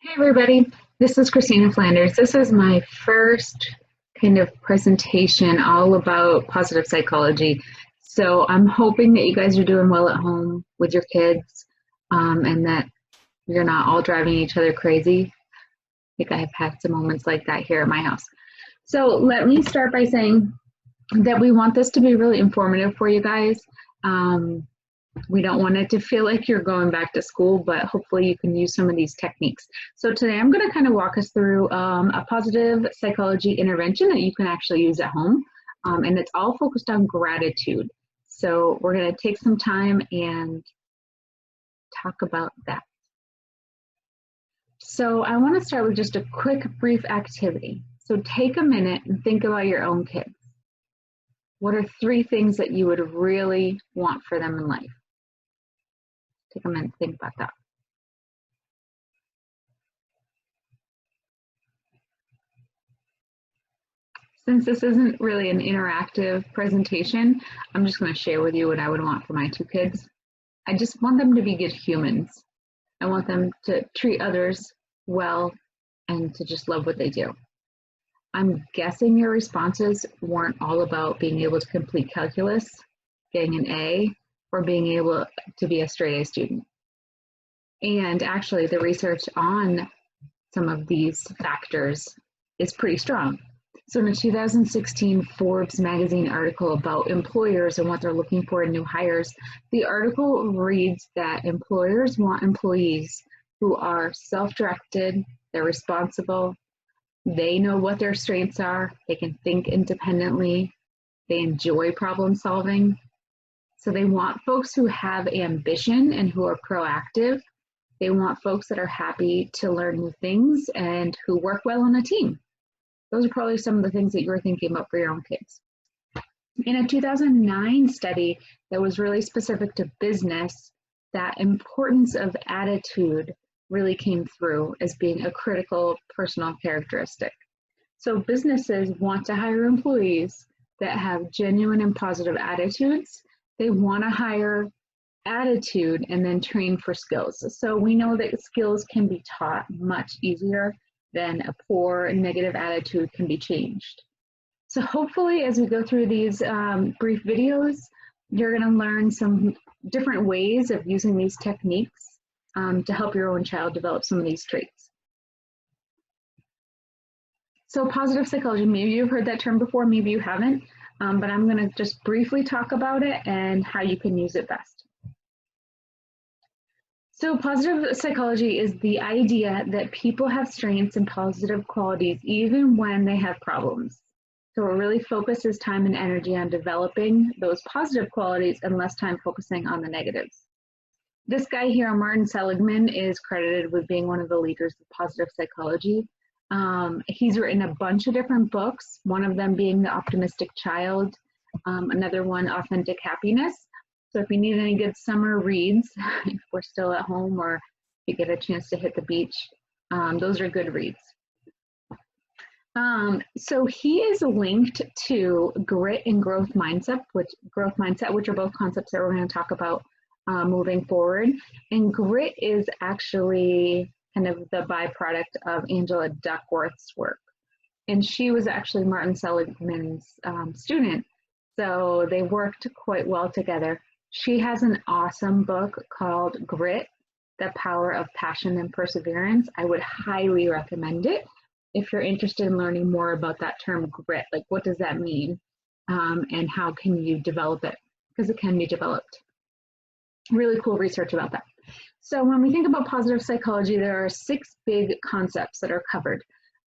Hey everybody, this is Christina Flanders. This is my first kind of presentation all about positive psychology. So I'm hoping that you guys are doing well at home with your kids, and that you're not all driving each other crazy. I think I have had some moments like that here at my house. So let me start by saying that we want this to be really informative for you guys. Um, we don't want it to feel like you're going back to school, but hopefully you can use some of these techniques. So today I'm going to kind of walk us through a positive psychology intervention that you can actually use at home. And it's all focused on gratitude. So we're going to take some time and talk about that. So I want to start with just a quick, brief activity. So take a minute and think about your own kids. What are 3 things that you would really want for them in life? Take a minute, think about that. Since this isn't really an interactive presentation, I'm just going to share with you what I would want for my 2 kids. I just want them to be good humans. I want them to treat others well and to just love what they do. I'm guessing your responses weren't all about being able to complete calculus, getting an A, or being able to be a straight A student. And actually, the research on some of these factors is pretty strong. So in a 2016 Forbes magazine article about employers and what they're looking for in new hires, the article reads that employers want employees who are self-directed, they're responsible, they know what their strengths are, they can think independently, they enjoy problem solving. So they want folks who have ambition and who are proactive. They want folks that are happy to learn new things and who work well on a team. Those are probably some of the things that you're thinking about for your own kids. In a 2009 study that was really specific to business, that importance of attitude really came through as being a critical personal characteristic. So businesses want to hire employees that have genuine and positive attitudes. They want to hire attitude and then train for skills. So we know that skills can be taught much easier than a poor negative attitude can be changed. So hopefully as we go through these brief videos, you're going to learn some different ways of using these techniques to help your own child develop some of these traits. So positive psychology, maybe you've heard that term before, maybe you haven't, but I'm going to just briefly talk about it and how you can use it best. So positive psychology is the idea that people have strengths and positive qualities even when they have problems. So it really focuses time and energy on developing those positive qualities and less time focusing on the negatives. This guy here, Martin Seligman, is credited with being one of the leaders of positive psychology. He's written a bunch of different books, one of them being The Optimistic Child, another one, Authentic Happiness. So if you need any good summer reads, if we're still at home or if you get a chance to hit the beach, those are good reads. So he is linked to grit and growth mindset, which are both concepts that we're going to talk about moving forward. And grit is actually kind of the byproduct of Angela Duckworth's work. And she was actually Martin Seligman's student. So they worked quite well together. She has an awesome book called Grit, The Power of Passion and Perseverance. I would highly recommend it if you're interested in learning more about that term grit. Like, what does that mean? And how can you develop it? Because it can be developed. Really cool research about that. So when we think about positive psychology, there are 6 big concepts that are covered.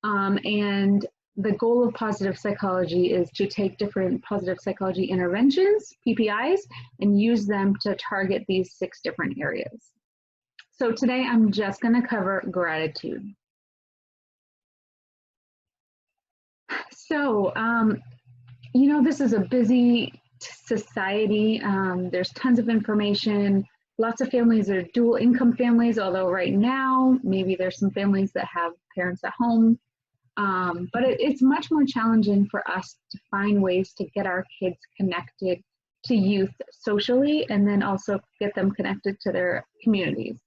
And the goal of positive psychology is to take different positive psychology interventions, PPIs, and use them to target these 6 different areas. So today I'm just going to cover gratitude. So, you know, this is a busy society. There's tons of information. Lots of families are dual income families, although right now, maybe there's some families that have parents at home. But it's much more challenging for us to find ways to get our kids connected to youth socially and then also get them connected to their communities.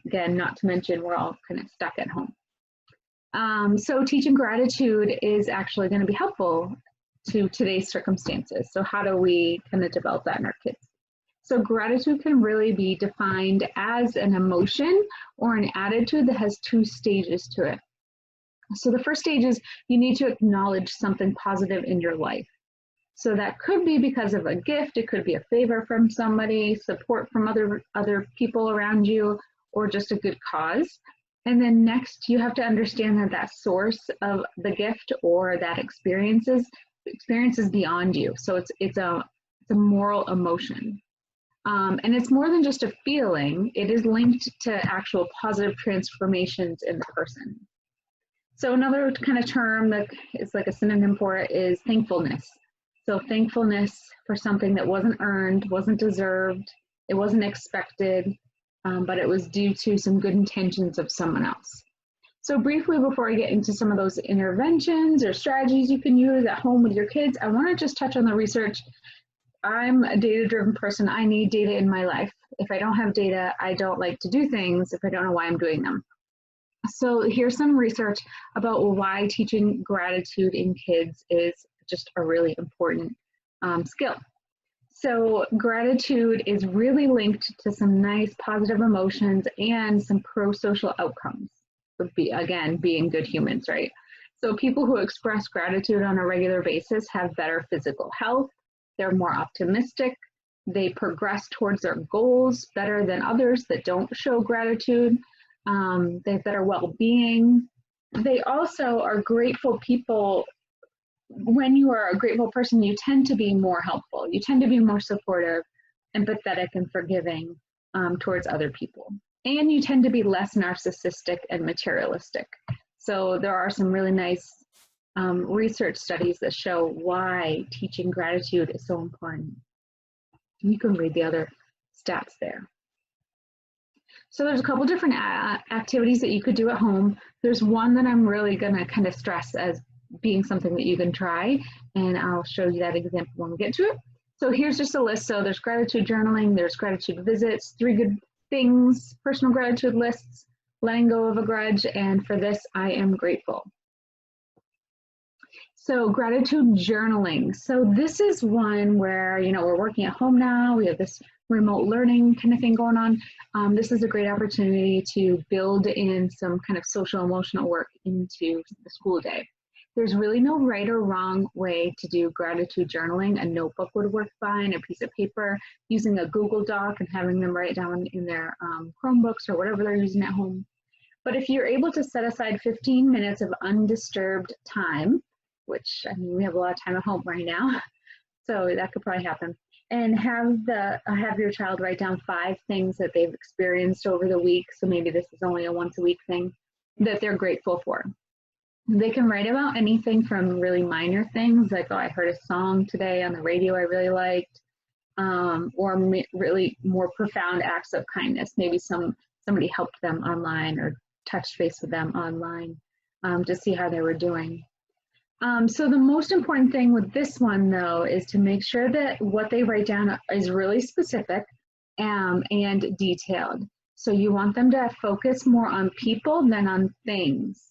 Again, not to mention we're all kind of stuck at home. So teaching gratitude is actually going to be helpful to today's circumstances. So how do we kind of develop that in our kids? So gratitude can really be defined as an emotion or an attitude that has two stages to it. So the first stage is you need to acknowledge something positive in your life. So that could be because of a gift, it could be a favor from somebody, support from other people around you, or just a good cause. And then next, you have to understand that that source of the gift or that experience is beyond you. So it's a moral emotion. And it's more than just a feeling, it is linked to actual positive transformations in the person. So another kind of term that is like a synonym for it is thankfulness. So thankfulness for something that wasn't earned, wasn't deserved, it wasn't expected, but it was due to some good intentions of someone else. So briefly, before I get into some of those interventions or strategies you can use at home with your kids, I want to just touch on the research. I'm a data-driven person. I need data in my life. If I don't have data, I don't like to do things if I don't know why I'm doing them. So here's some research about why teaching gratitude in kids is just a really important skill. So gratitude is really linked to some nice positive emotions and some pro-social outcomes. Would be, again, being good humans, right? So people who express gratitude on a regular basis have better physical health, they're more optimistic, they progress towards their goals better than others that don't show gratitude, they have better well-being. They also are grateful people. When you are a grateful person, you tend to be more helpful. You tend to be more supportive, empathetic, and forgiving towards other people. And you tend to be less narcissistic and materialistic. So there are some really nice research studies that show why teaching gratitude is so important. You can read the other stats there. So there's a couple different activities that you could do at home. There's one that I'm really going to kind of stress as being something that you can try, and I'll show you that example when we get to it. So here's just a list. So there's gratitude journaling, there's gratitude visits, 3 good things, personal gratitude lists, letting go of a grudge, and for this, I am grateful. So gratitude journaling. So this is one where, you know, we're working at home now, we have this remote learning kind of thing going on. This is a great opportunity to build in some kind of social emotional work into the school day. There's really no right or wrong way to do gratitude journaling. A notebook would work fine, a piece of paper, using a Google Doc and having them write down in their Chromebooks or whatever they're using at home. But if you're able to set aside 15 minutes of undisturbed time, which, I mean, we have a lot of time at home right now, so that could probably happen, and have your child write down 5 things that they've experienced over the week, so maybe this is only a once a week thing, that they're grateful for. They can write about anything from really minor things, like, oh, I heard a song today on the radio I really liked, or really more profound acts of kindness. Maybe somebody helped them online or touched base with them online to see how they were doing. So the most important thing with this one, though, is to make sure that what they write down is really specific and detailed. So you want them to focus more on people than on things.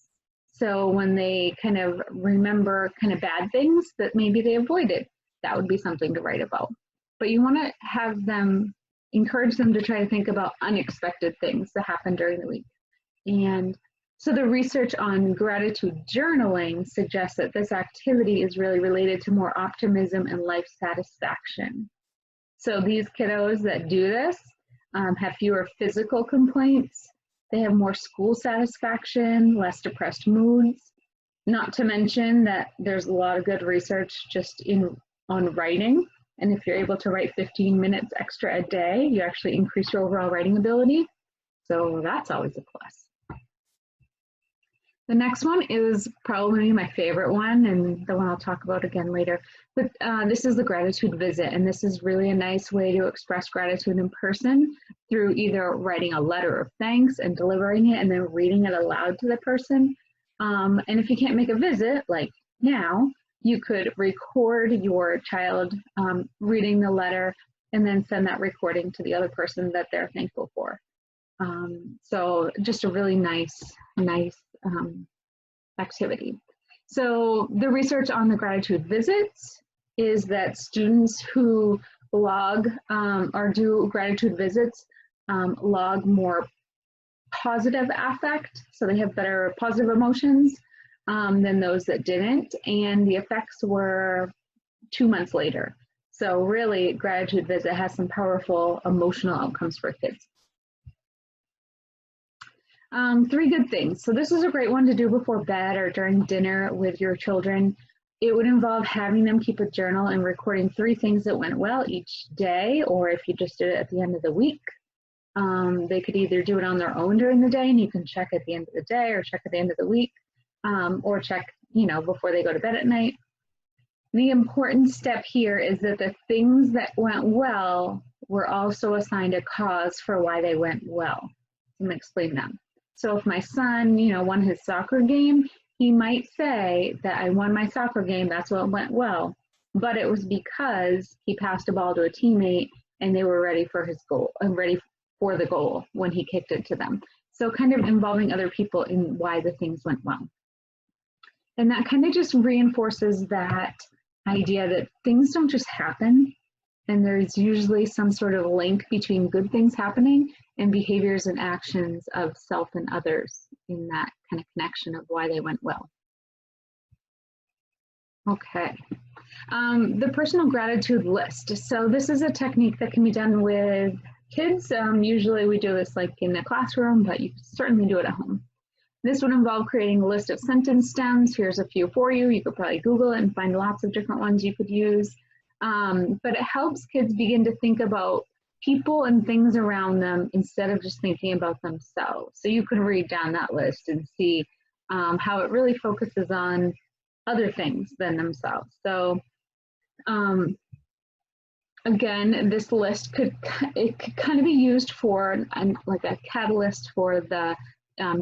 So when they kind of remember kind of bad things that maybe they avoided, that would be something to write about. But you want to have them, encourage them to try to think about unexpected things that happen during the week. And so the research on gratitude journaling suggests that this activity is really related to more optimism and life satisfaction. So these kiddos that do this have fewer physical complaints. They have more school satisfaction, less depressed moods. Not to mention that there's a lot of good research just on writing. And if you're able to write 15 minutes extra a day, you actually increase your overall writing ability. So that's always a plus. The next one is probably my favorite one, and the one I'll talk about again later. But this is the gratitude visit, and this is really a nice way to express gratitude in person through either writing a letter of thanks and delivering it and then reading it aloud to the person. And if you can't make a visit, like now, you could record your child reading the letter and then send that recording to the other person that they're thankful for. So just a really nice activity. So the research on the gratitude visits is that students who log or do gratitude visits log more positive affect, so they have better positive emotions than those that didn't, and the effects were 2 months later. So really, gratitude visit has some powerful emotional outcomes for kids. 3 good things. So this is a great one to do before bed or during dinner with your children. It would involve having them keep a journal and recording 3 things that went well each day, or if you just did it at the end of the week. They could either do it on their own during the day, and you can check at the end of the day or check at the end of the week, or check, before they go to bed at night. The important step here is that the things that went well were also assigned a cause for why they went well. I'm going to explain that. So if my son, won his soccer game, he might say that I won my soccer game, that's what went well. But it was because he passed a ball to a teammate and they were ready for his goal and ready for the goal when he kicked it to them. So kind of involving other people in why the things went well. And that kind of just reinforces that idea that things don't just happen, and there's usually some sort of link between good things happening and behaviors and actions of self and others in that kind of connection of why they went well. Okay, the personal gratitude list. So this is a technique that can be done with kids. Usually we do this like in the classroom, but you can certainly do it at home. This would involve creating a list of sentence stems. Here's a few for you. You could probably Google it and find lots of different ones you could use. But it helps kids begin to think about people and things around them instead of just thinking about themselves. So you can read down that list and see how it really focuses on other things than themselves. So again, this list could kind of be used for like a catalyst for the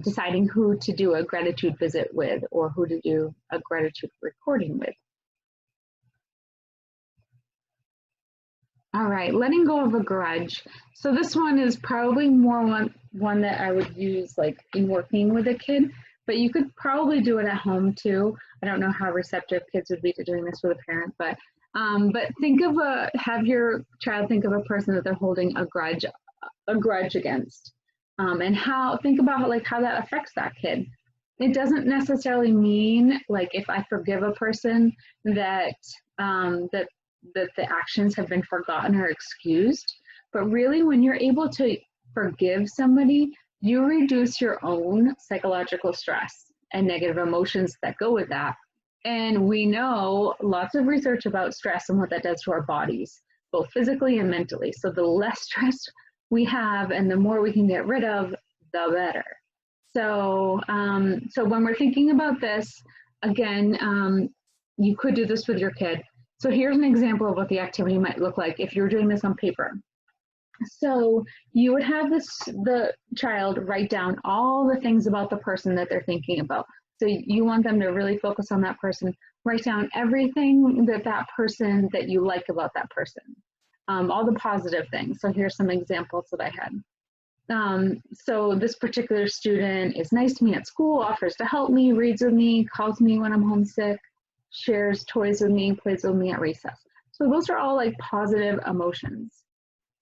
deciding who to do a gratitude visit with or who to do a gratitude recording with. All right, letting go of a grudge. So this one is probably more one that I would use like in working with a kid, but you could probably do it at home too. I don't know how receptive kids would be to doing this with a parent, but have your child think of a person that they're holding a grudge against, and think about how that affects that kid. It doesn't necessarily mean like if I forgive a person that that the actions have been forgotten or excused, but really when you're able to forgive somebody, you reduce your own psychological stress and negative emotions that go with that. And we know lots of research about stress and what that does to our bodies, both physically and mentally. So the less stress we have and the more we can get rid of, the better. So, so when we're thinking about this, again, you could do this with your kid. So here's an example of what the activity might look like if you're doing this on paper. So you would have the child write down all the things about the person that they're thinking about. So you want them to really focus on that person. Write down everything that person that you like about that person, all the positive things. So here's some examples that I had. So this particular student is nice to me at school, offers to help me, reads with me, calls me when I'm homesick, shares toys with me, plays with me at recess. So those are all like positive emotions.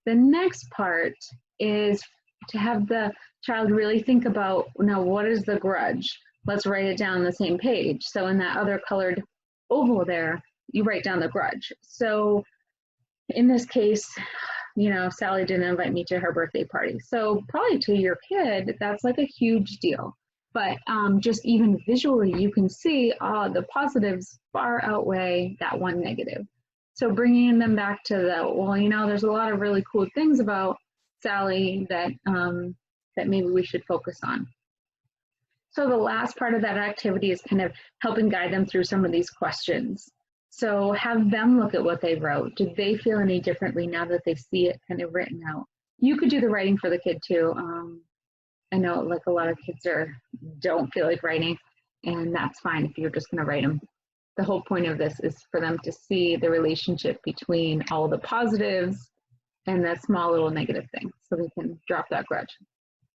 The next part is to have the child really think about, now what is the grudge? Let's write it down on the same page. So in that other colored oval there, you write down the grudge. So in this case, Sally didn't invite me to her birthday party. So probably to your kid, that's like a huge deal. But just even visually, you can see the positives far outweigh that one negative. So bringing them back to there's a lot of really cool things about Sally that maybe we should focus on. So the last part of that activity is kind of helping guide them through some of these questions. So have them look at what they wrote. Do they feel any differently now that they see it kind of written out? You could do the writing for the kid too. I know like a lot of kids don't feel like writing, and that's fine if you're just going to write them. The whole point of this is for them to see the relationship between all the positives and the small little negative things so they can drop that grudge.